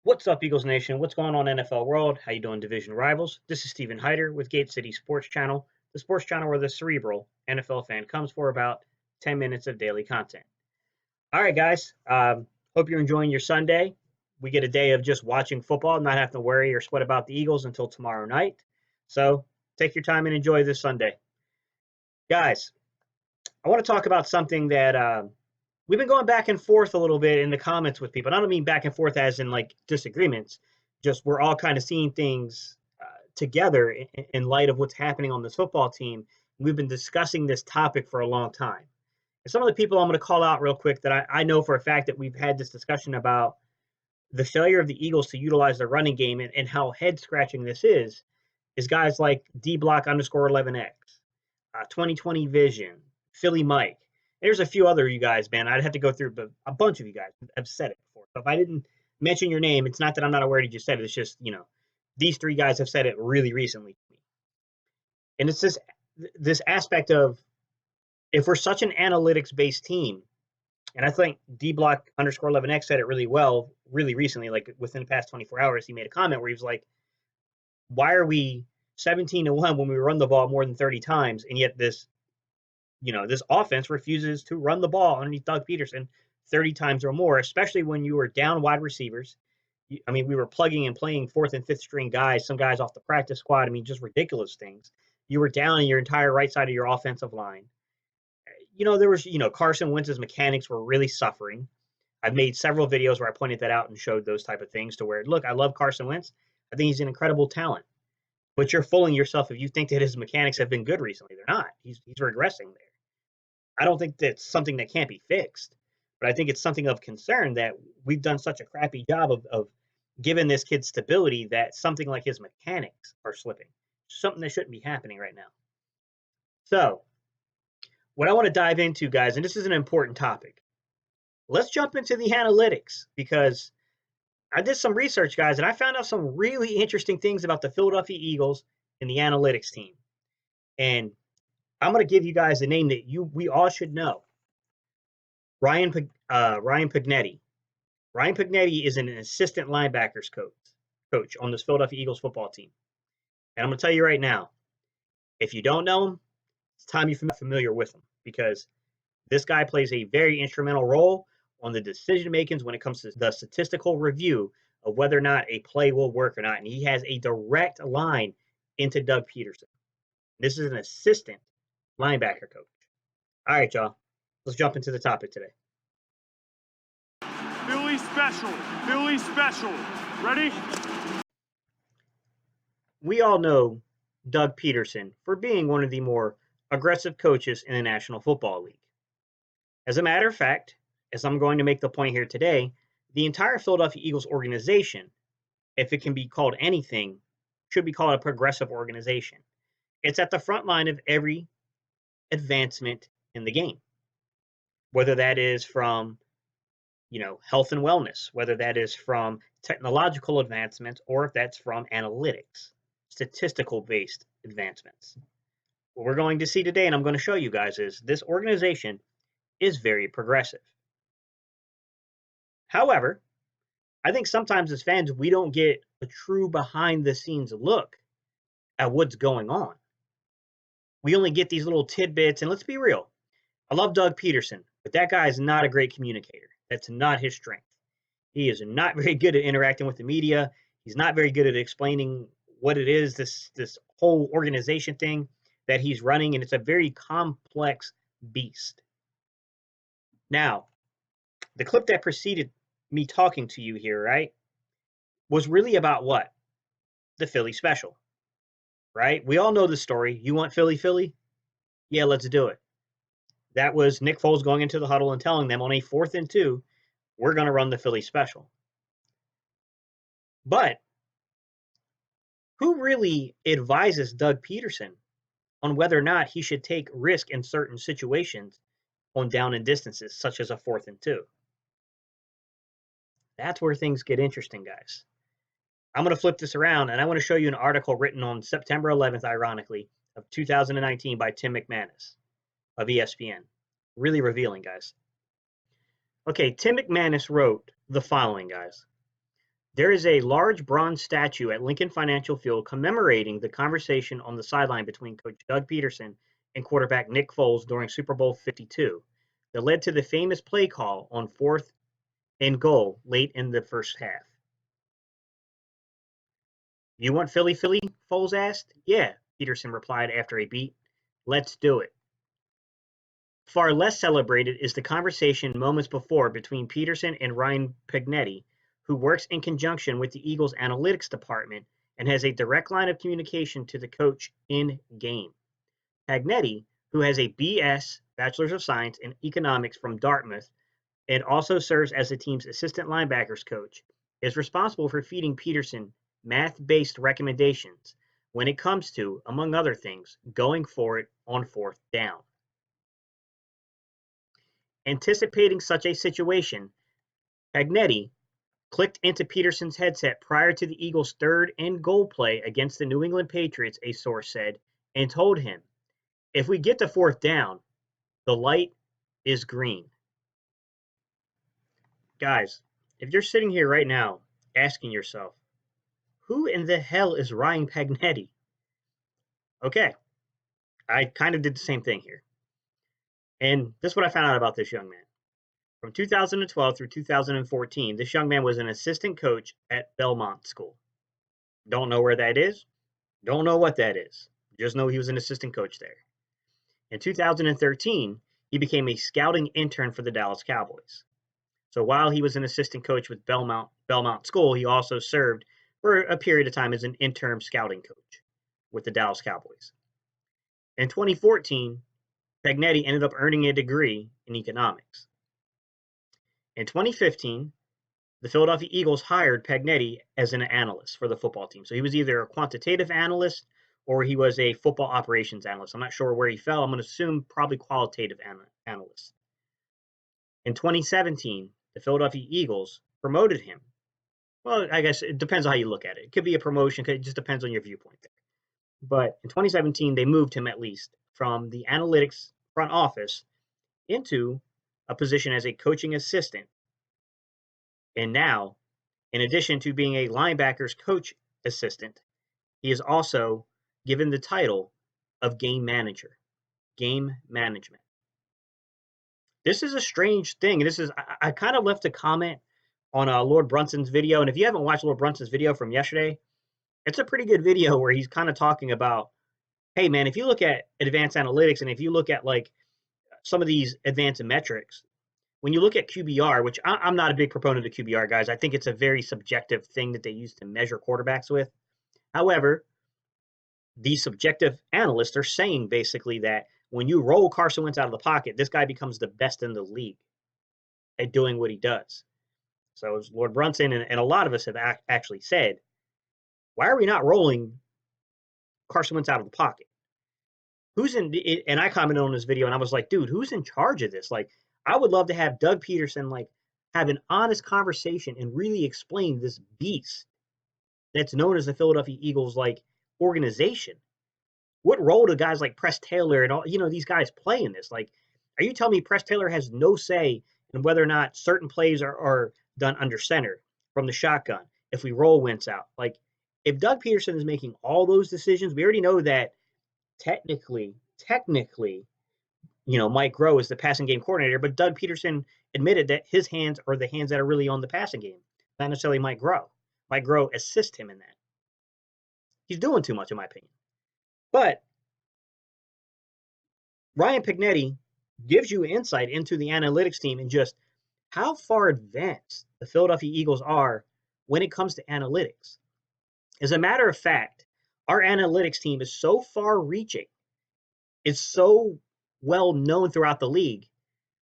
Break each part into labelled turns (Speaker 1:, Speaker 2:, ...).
Speaker 1: What's up, Eagles Nation? What's going on, NFL world? How you doing, division rivals? This is Steven Hyder with Gate City Sports Channel, the sports channel where the cerebral NFL fan comes for about 10 minutes of daily content. All right, guys. Hope you're enjoying your Sunday. We get a day of just watching football, not having to worry or sweat about the Eagles until tomorrow night. So take your time and enjoy this Sunday. Guys, I want to talk about something that we've been going back and forth a little bit in the comments with people. And I don't mean back and forth as in like disagreements, just we're all kind of seeing things together in light of what's happening on this football team. We've been discussing this topic for a long time. And some of the people I'm going to call out real quick that I know for a fact that we've had this discussion about the failure of the Eagles to utilize their running game and how head scratching this is guys like dblock_11x, 2020 Vision, Philly Mike. There's a few other you guys, man. I'd have to go through, but a bunch of you guys have said it before. So if I didn't mention your name, it's not that I'm not aware that you said it. It's just, these three guys have said it really recently to me. And it's this aspect of, if we're such an analytics-based team, and I think dblock_11x said it really well, really recently, like within the past 24 hours, he made a comment where he was like, why are we 17-1 when we run the ball more than 30 times, and yet this offense refuses to run the ball underneath Doug Peterson 30 times or more, especially when you were down wide receivers. I mean, we were plugging and playing fourth and fifth string guys, some guys off the practice squad. I mean, just ridiculous things. You were down in your entire right side of your offensive line. There was, Carson Wentz's mechanics were really suffering. I've made several videos where I pointed that out and showed those type of things to where, look, I love Carson Wentz. I think he's an incredible talent. But you're fooling yourself if you think that his mechanics have been good recently. They're not. He's regressing there. I don't think that's something that can't be fixed, but I think it's something of concern that we've done such a crappy job of giving this kid stability that something like his mechanics are slipping. Something that shouldn't be happening right now. So what I want to dive into, guys, and this is an important topic. Let's jump into the analytics, because I did some research, guys, and I found out some really interesting things about the Philadelphia Eagles and the analytics team. And I'm going to give you guys a name that we all should know. Ryan Pagnetti. Ryan Pagnetti is an assistant linebackers coach on this Philadelphia Eagles football team. And I'm going to tell you right now, if you don't know him, it's time you're familiar with him, because this guy plays a very instrumental role on the decision makings when it comes to the statistical review of whether or not a play will work or not. And he has a direct line into Doug Peterson. This is an assistant linebacker coach. All right, y'all. Let's jump into the topic today.
Speaker 2: Philly special. Philly special. Ready?
Speaker 1: We all know Doug Peterson for being one of the more aggressive coaches in the National Football League. As a matter of fact, as I'm going to make the point here today, the entire Philadelphia Eagles organization, if it can be called anything, should be called a progressive organization. It's at the front line of every advancement in the game, whether that is from health and wellness, whether that is from technological advancements, or if that's from analytics, statistical based advancements. What we're going to see today, and I'm going to show you guys, is this organization is very progressive. However, I think sometimes as fans, we don't get a true behind the scenes look at what's going on. We only get these little tidbits, and let's be real. I love Doug Peterson, but that guy is not a great communicator. That's not his strength. He is not very good at interacting with the media. He's not very good at explaining what it is, this whole organization thing that he's running, and it's a very complex beast. Now, the clip that preceded me talking to you here, right, was really about what? The Philly special, right? We all know the story. You want Philly? Yeah, let's do it. That was Nick Foles going into the huddle and telling them on a 4th and 2, we're going to run the Philly special. But who really advises Doug Peterson on whether or not he should take risk in certain situations on down and distances, such as a 4th and 2? That's where things get interesting, guys. I'm going to flip this around, and I want to show you an article written on September 11th, ironically, of 2019 by Tim McManus of ESPN. Really revealing, guys. Okay, Tim McManus wrote the following, guys. There is a large bronze statue at Lincoln Financial Field commemorating the conversation on the sideline between Coach Doug Peterson and quarterback Nick Foles during Super Bowl 52 that led to the famous play call on 4th and goal late in the first half. You want Philly, Philly? Foles asked. Yeah, Peterson replied after a beat. Let's do it. Far less celebrated is the conversation moments before between Peterson and Ryan Pagnetti, who works in conjunction with the Eagles' analytics department and has a direct line of communication to the coach in game. Pagnetti, who has a BS, Bachelor's of Science, in economics from Dartmouth, and also serves as the team's assistant linebackers coach, is responsible for feeding Peterson math-based recommendations when it comes to, among other things, going for it on 4th down. Anticipating such a situation, Pagnetti clicked into Peterson's headset prior to the Eagles' 3rd and goal play against the New England Patriots, a source said, and told him, if we get to 4th down, the light is green. Guys, if you're sitting here right now asking yourself, who in the hell is Ryan Pagnetti? Okay, I kind of did the same thing here. And this is what I found out about this young man. From 2012 through 2014, this young man was an assistant coach at Belmont School. Don't know where that is. Don't know what that is. Just know he was an assistant coach there. In 2013, he became a scouting intern for the Dallas Cowboys. So while he was an assistant coach with Belmont School, he also served for a period of time as an interim scouting coach with the Dallas Cowboys. In 2014, Pagnetti ended up earning a degree in economics. In 2015, the Philadelphia Eagles hired Pagnetti as an analyst for the football team. So he was either a quantitative analyst or he was a football operations analyst. I'm not sure where he fell. I'm going to assume probably qualitative analyst. In 2017, the Philadelphia Eagles promoted him. Well, I guess it depends on how you look at it. It could be a promotion. It just depends on your viewpoint there. But in 2017, they moved him at least from the analytics front office into a position as a coaching assistant. And now, in addition to being a linebackers coach assistant, he is also given the title of game manager, game management. This is a strange thing. I kind of left a comment on Lord Brunson's video. And if you haven't watched Lord Brunson's video from yesterday, it's a pretty good video where he's kind of talking about, hey, man, if you look at advanced analytics and if you look at like some of these advanced metrics, when you look at QBR, which I'm not a big proponent of QBR, guys, I think it's a very subjective thing that they use to measure quarterbacks with. However, these subjective analysts are saying basically that when you roll Carson Wentz out of the pocket, this guy becomes the best in the league at doing what he does. So as Lord Brunson and a lot of us have actually said, why are we not rolling Carson Wentz out of the pocket? And I commented on this video and I was like, dude, who's in charge of this? Like, I would love to have Doug Peterson, like, have an honest conversation and really explain this beast that's known as the Philadelphia Eagles, like, organization. What role do guys like Press Taylor and all, these guys play in this? Like, are you telling me Press Taylor has no say in whether or not certain plays are done under center from the shotgun if we roll Wentz out? Like, if Doug Peterson is making all those decisions, we already know that technically, Mike Groh is the passing game coordinator, but Doug Peterson admitted that his hands are the hands that are really on the passing game, not necessarily Mike Groh. Mike Groh assists him in that. He's doing too much, in my opinion. But Ryan Pignetti gives you insight into the analytics team and just how far advanced the Philadelphia Eagles are when it comes to analytics. As a matter of fact, our analytics team is so far reaching, it's so well known throughout the league.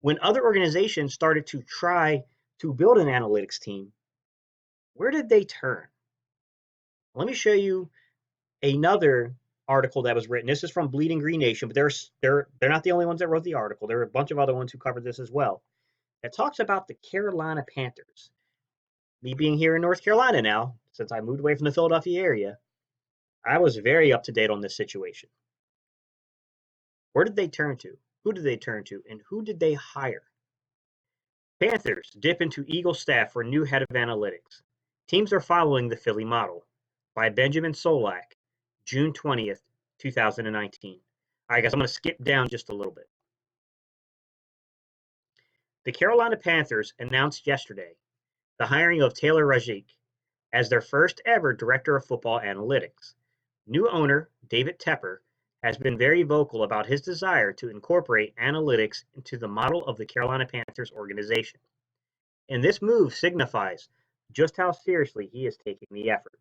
Speaker 1: When other organizations started to try to build an analytics team, where did they turn? Let me show you another article that was written. This is from Bleeding Green Nation, but they're not the only ones that wrote the article. There are a bunch of other ones who covered this as well. It talks about the Carolina Panthers. Me being here in North Carolina now, since I moved away from the Philadelphia area, I was very up to date on this situation. Where did they turn to? Who did they turn to? And who did they hire? Panthers dip into Eagle staff for new head of analytics. Teams are following the Philly model by Benjamin Solak, June 20th, 2019. All right, guys, I'm going to skip down just a little bit. The Carolina Panthers announced yesterday the hiring of Taylor Rajic as their first ever director of football analytics. New owner David Tepper has been very vocal about his desire to incorporate analytics into the model of the Carolina Panthers organization. And this move signifies just how seriously he is taking the effort.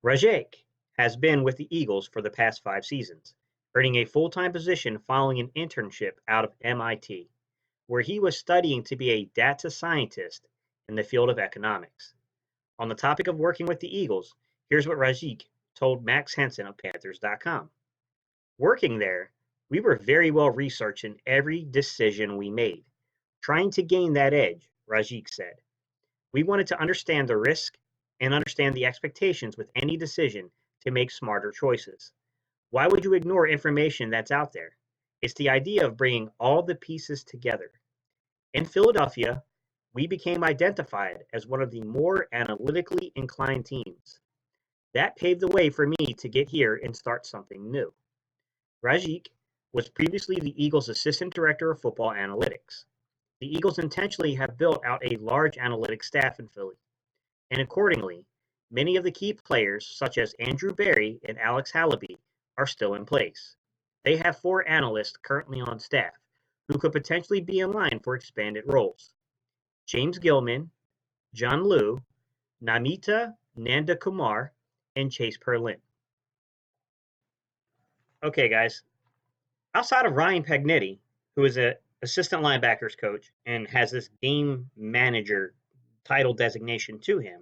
Speaker 1: Rajic has been with the Eagles for the past 5 seasons, earning a full-time position following an internship out of MIT, where he was studying to be a data scientist in the field of economics. On the topic of working with the Eagles, here's what Rajic told Max Henson of Panthers.com. Working there, we were very well researched in every decision we made, trying to gain that edge, Rajic said. We wanted to understand the risk and understand the expectations with any decision to make smarter choices. Why would you ignore information that's out there? It's the idea of bringing all the pieces together. In Philadelphia, we became identified as one of the more analytically inclined teams. That paved the way for me to get here and start something new. Rajic was previously the Eagles' assistant director of football analytics. The Eagles intentionally have built out a large analytics staff in Philly, and accordingly, many of the key players, such as Andrew Berry and Alex Halaby, are still in place. They have 4 analysts currently on staff who could potentially be in line for expanded roles. James Gilman, John Liu, Namita Nandakumar, and Chase Perlin. Okay, guys. Outside of Ryan Pagnetti, who is an assistant linebackers coach and has this game manager title designation to him,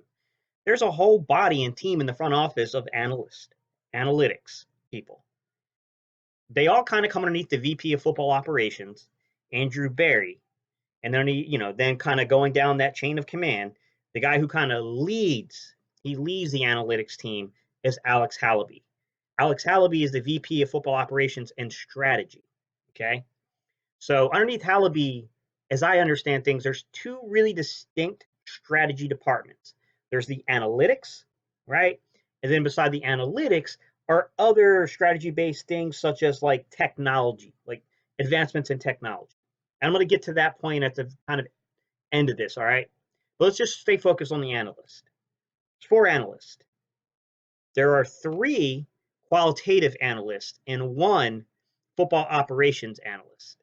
Speaker 1: there's a whole body and team in the front office of analytics people. They all kind of come underneath the VP of football operations, Andrew Berry, and then kind of going down that chain of command, the guy who kind of leads the analytics team is Alex Halaby. Alex Halaby is the VP of football operations and strategy. Okay. So underneath Halaby, as I understand things, there's 2 really distinct strategy departments. There's the analytics, right? And then beside the analytics are other strategy-based things such as like technology, like advancements in technology. And I'm going to get to that point at the kind of end of this, all right? But let's just stay focused on the analyst. There's 4 analysts. There are 3 qualitative analysts and 1 football operations analyst.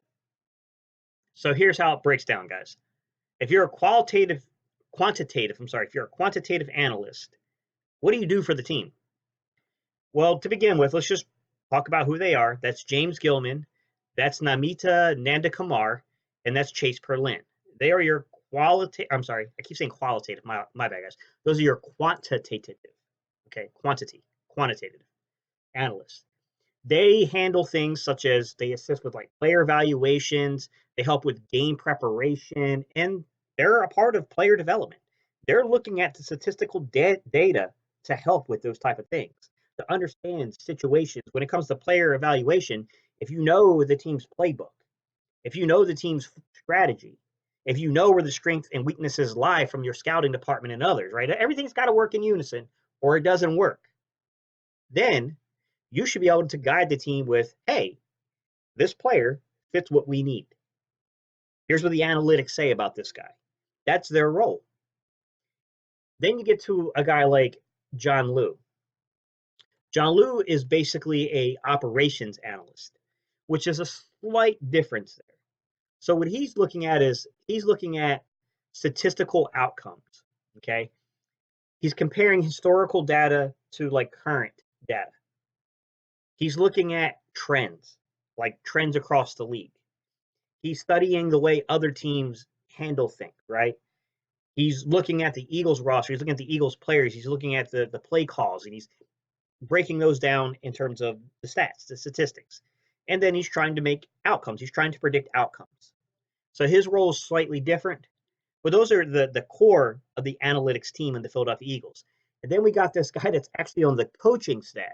Speaker 1: So here's how it breaks down, guys. If you're a quantitative analyst, what do you do for the team? Well, to begin with, let's just talk about who they are. That's James Gilman, that's Namita Nandakumar, and that's Chase Perlin. They are your qualitative my bad, guys. Those are your quantitative analysts. They handle things such as they assist with like player evaluations, they help with game preparation, and they're a part of player development. They're looking at the statistical data to help with those type of things, to understand situations when it comes to player evaluation. If you know the team's playbook, if you know the team's strategy, if you know where the strengths and weaknesses lie from your scouting department and others, right? Everything's got to work in unison or it doesn't work. Then you should be able to guide the team with, hey, this player fits what we need. Here's what the analytics say about this guy. That's their role. Then you get to a guy like John Liu. John Liu is basically a operations analyst, which is a slight difference there. So what he's looking at is he's looking at statistical outcomes, okay? He's comparing historical data to like current data. He's looking at trends, like trends across the league. He's studying the way other teams handle things, right? He's looking at the Eagles roster. He's looking at the Eagles players. He's looking at the play calls, and he's breaking those down in terms of the stats, the statistics. And then he's trying to make outcomes. He's trying to predict outcomes. So his role is slightly different. But those are the core of the analytics team in the Philadelphia Eagles. And then we got this guy that's actually on the coaching staff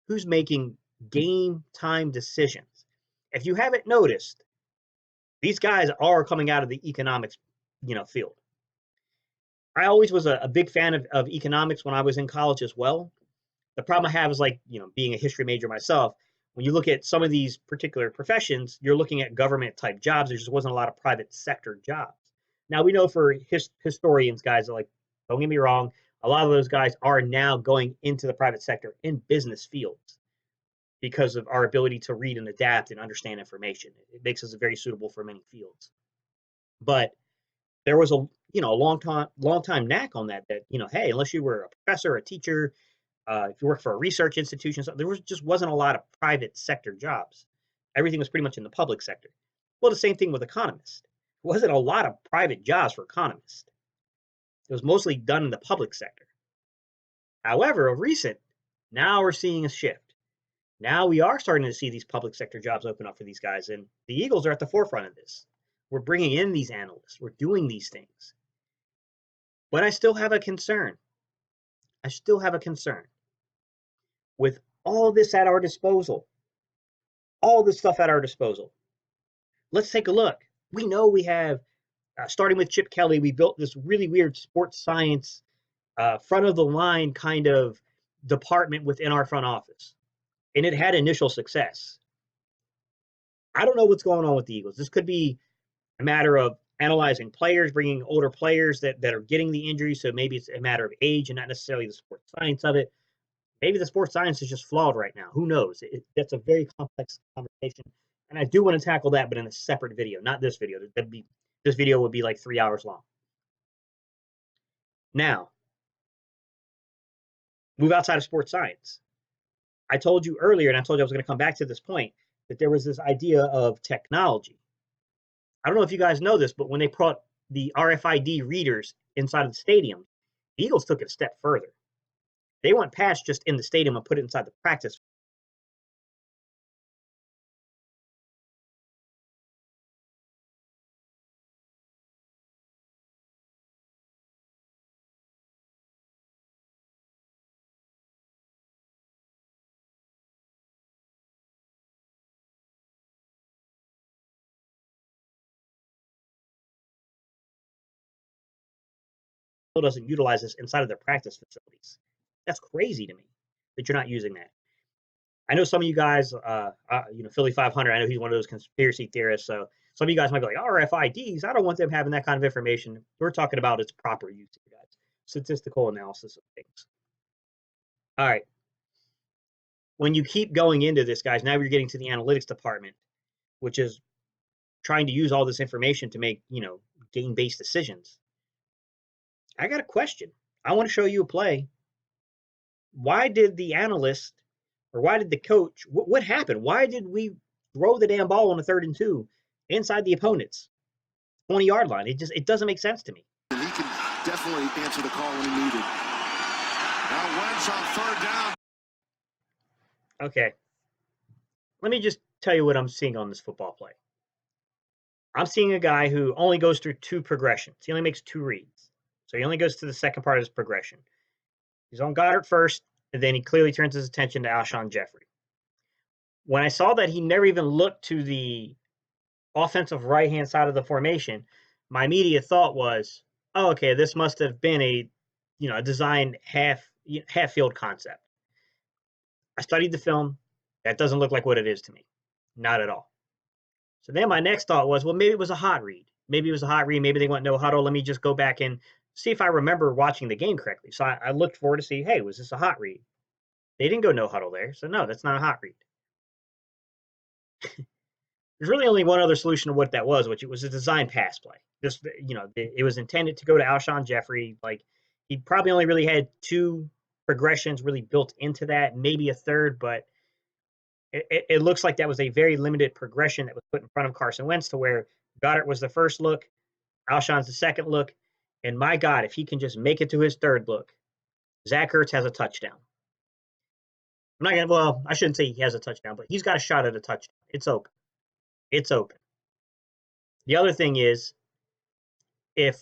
Speaker 1: who's making game time decisions. If you haven't noticed, these guys are coming out of the economics, field. I always was a big fan of economics when I was in college as well. The problem I have is like, being a history major myself, when you look at some of these particular professions, you're looking at government type jobs. There just wasn't a lot of private sector jobs. Now we know for historians, guys, like, don't get me wrong, a lot of those guys are now going into the private sector in business fields because of our ability to read and adapt and understand information. It makes us very suitable for many fields. But there was a long time knack on that hey, unless you were a professor, a teacher, if you work for a research institution, so just wasn't a lot of private sector jobs. Everything was pretty much in the public sector. Well, the same thing with economists. There wasn't a lot of private jobs for economists. It was mostly done in the public sector. However, of recent, now we're seeing a shift. Now we are starting to see these public sector jobs open up for these guys, and the Eagles are at the forefront of this. We're bringing in these analysts. We're doing these things. But I still have a concern. With all this at our disposal, all this stuff at our disposal. Let's take a look. We know we have, starting with Chip Kelly, we built this really weird sports science, front of the line kind of department within our front office. And it had initial success. I don't know what's going on with the Eagles. This could be a matter of analyzing players, bringing older players that are getting the injury. So maybe it's a matter of age and not necessarily the sports science of it. Maybe the sports science is just flawed right now. Who knows? That's a very complex conversation. And I do want to tackle that, but in a separate video, not this video. This video would be like 3 hours long. Now, move outside of sports science. I told you earlier, and I told you I was going to come back to this point, that there was this idea of technology. I don't know if you guys know this, but when they brought the RFID readers inside of the stadium, the Eagles took it a step further. They went past just in the stadium and put it inside the practice. Doesn't utilize this inside of their practice facilities. That's crazy to me that you're not using that. I know some of you guys, Philly 500, I know he's one of those conspiracy theorists. So some of you guys might be like, RFIDs, I don't want them having that kind of information. We're talking about its proper use, guys. Statistical analysis of things. All right. When you keep going into this, guys, now you're getting to the analytics department, which is trying to use all this information to make, game-based decisions. I got a question. I want to show you a play. Why did the analyst, or why did the coach, what happened? Why did we throw the damn ball on a 3rd and 2 inside the opponent's 20-yard line? It doesn't make sense to me.
Speaker 3: And he can definitely answer the call when he needed. Now Wentz on 3rd down.
Speaker 1: Okay. Let me just tell you what I'm seeing on this football play. I'm seeing a guy who only goes through 2 progressions. He only makes 2 reads. So he only goes to the second part of his progression. He's on Goddard first, and then he clearly turns his attention to Alshon Jeffrey. When I saw that he never even looked to the offensive right-hand side of the formation, my immediate thought was, oh, okay, this must have been a designed half-field concept. I studied the film. That doesn't look like what it is to me. Not at all. So then my next thought was, well, maybe it was a hot read. Maybe they went no huddle. Let me just go back and see if I remember watching the game correctly. So I looked forward to see, hey, was this a hot read? They didn't go no huddle there. So no, that's not a hot read. There's really only one other solution to what that was, which it was a design pass play. Just, it was intended to go to Alshon Jeffrey. Like, he probably only really had 2 progressions really built into that, maybe a third, but it looks like that was a very limited progression that was put in front of Carson Wentz, to where Goddard was the first look, Alshon's the second look, and my God, if he can just make it to his 3rd look, Zach Ertz has a touchdown. I shouldn't say he has a touchdown, but he's got a shot at a touchdown. It's open. It's open. The other thing is, if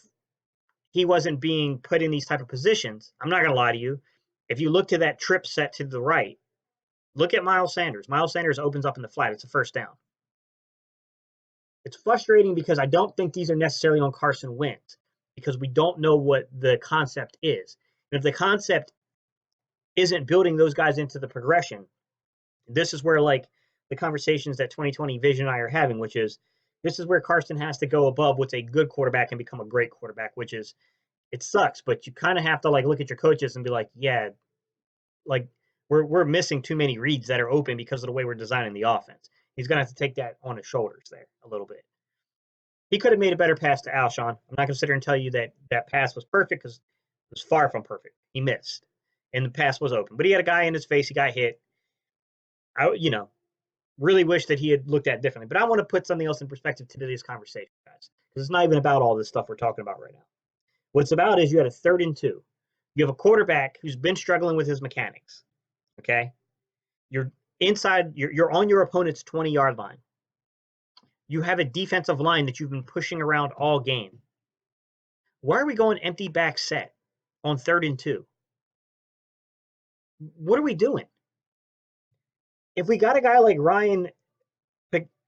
Speaker 1: he wasn't being put in these type of positions, I'm not going to lie to you, if you look to that trip set to the right, look at Miles Sanders. Miles Sanders opens up in the flat. It's a first down. It's frustrating because I don't think these are necessarily on Carson Wentz. because we don't know what the concept is. And if the concept isn't building those guys into the progression, this is where like the conversations that 2020 Vision and I are having, which is this is where Carson has to go above what's a good quarterback and become a great quarterback, which is it sucks, but you kind of have to like look at your coaches and be like, yeah, like we're missing too many reads that are open because of the way we're designing the offense. He's gonna have to take that on his shoulders there a little bit. He could have made a better pass to Alshon. I'm not gonna sit here and tell you that that pass was perfect because it was far from perfect. He missed, and the pass was open, but he had a guy in his face. He got hit. I really wish that he had looked at it differently. But I want to put something else in perspective to today's conversation, guys, because it's not even about all this stuff we're talking about right now. What it's about is you had a 3rd and 2. You have a quarterback who's been struggling with his mechanics. Okay, you're inside. You're on your opponent's 20-yard line. You have a defensive line that you've been pushing around all game. Why are we going empty back set on 3rd and 2? What are we doing? If we got a guy like Ryan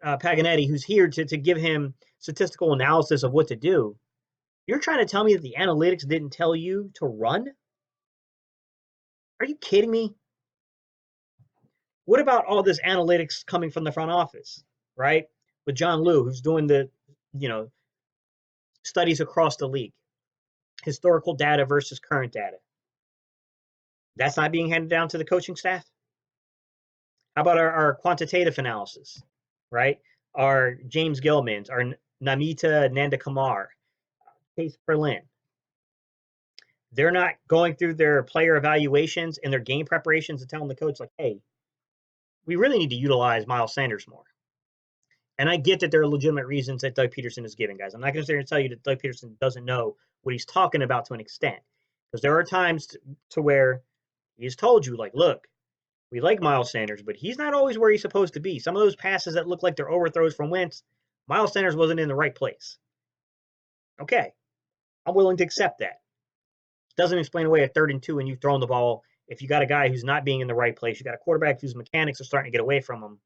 Speaker 1: Paganetti who's here to give him statistical analysis of what to do, you're trying to tell me that the analytics didn't tell you to run? Are you kidding me? What about all this analytics coming from the front office, right? With John Liu, who's doing the, studies across the league, historical data versus current data. That's not being handed down to the coaching staff. How about our quantitative analysis, right? Our James Gilman's, our Namita Nandakumar, Case Berlin. They're not going through their player evaluations and their game preparations and telling the coach, like, hey, we really need to utilize Miles Sanders more. And I get that there are legitimate reasons that Doug Peterson is giving, guys. I'm not going to sit here and tell you that Doug Peterson doesn't know what he's talking about to an extent. Because there are times to where he's told you, like, look, we like Miles Sanders, but he's not always where he's supposed to be. Some of those passes that look like they're overthrows from Wentz, Miles Sanders wasn't in the right place. Okay, I'm willing to accept that. Doesn't explain away a 3rd and 2 and you've thrown the ball. If you got a guy who's not being in the right place, you got a quarterback whose mechanics are starting to get away from him,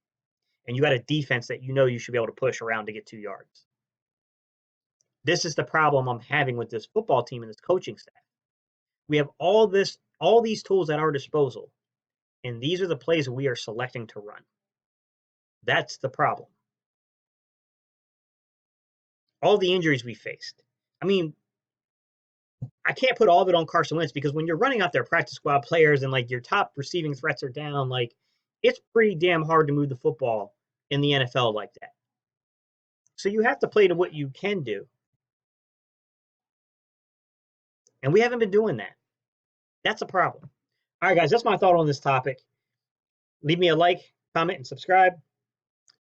Speaker 1: and you got a defense that you should be able to push around to get 2 yards. This is the problem I'm having with this football team and this coaching staff. We have all these tools at our disposal, and these are the plays we are selecting to run. That's the problem. All the injuries we faced. I mean, I can't put all of it on Carson Wentz because when you're running out their practice squad players and like your top receiving threats are down, like it's pretty damn hard to move the football in the NFL like that. So you have to play to what you can do. And we haven't been doing that. That's a problem. All right, guys, that's my thought on this topic. Leave me a like, comment, and subscribe.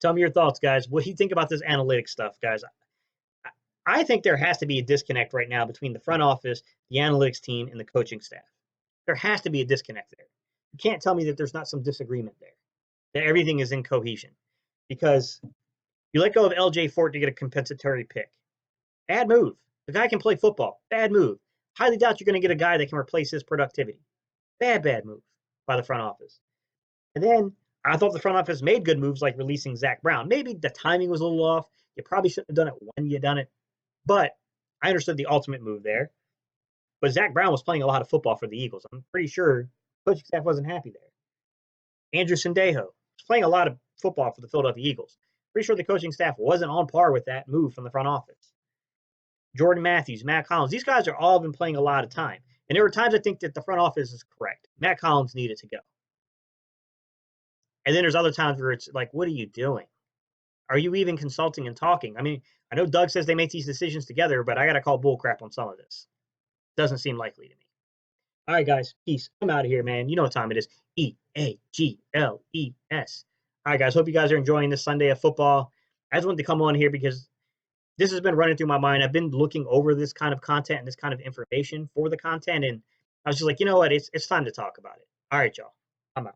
Speaker 1: Tell me your thoughts, guys. What do you think about this analytics stuff, guys? I think there has to be a disconnect right now between the front office, the analytics team, and the coaching staff. There has to be a disconnect there. You can't tell me that there's not some disagreement there, that everything is in cohesion. Because you let go of LJ Fort to get a compensatory pick. Bad move. The guy can play football. Bad move. Highly doubt you're going to get a guy that can replace his productivity. Bad move by the front office. And then I thought the front office made good moves like releasing Zach Brown. Maybe the timing was a little off. You probably shouldn't have done it when you done it. But I understood the ultimate move there. But Zach Brown was playing a lot of football for the Eagles. I'm pretty sure coaching staff wasn't happy there. Andrew Sendejo was playing a lot of football for the Philadelphia Eagles. Pretty sure the coaching staff wasn't on par with that move from the front office. Jordan Matthews, Matt Collins, these guys are all been playing a lot of time. And there were times I think that the front office is correct. Matt Collins needed to go. And then there's other times where it's like, what are you doing? Are you even consulting and talking? I mean, I know Doug says they make these decisions together, but I got to call bullcrap on some of this. Doesn't seem likely to me. All right, guys. Peace. I'm out of here, man. You know what time it is. EAGLES. All right, guys. Hope you guys are enjoying this Sunday of football. I just wanted to come on here because this has been running through my mind. I've been looking over this kind of content and this kind of information for the content, and I was just like, you know what? It's time to talk about it. All right, y'all. I'm out.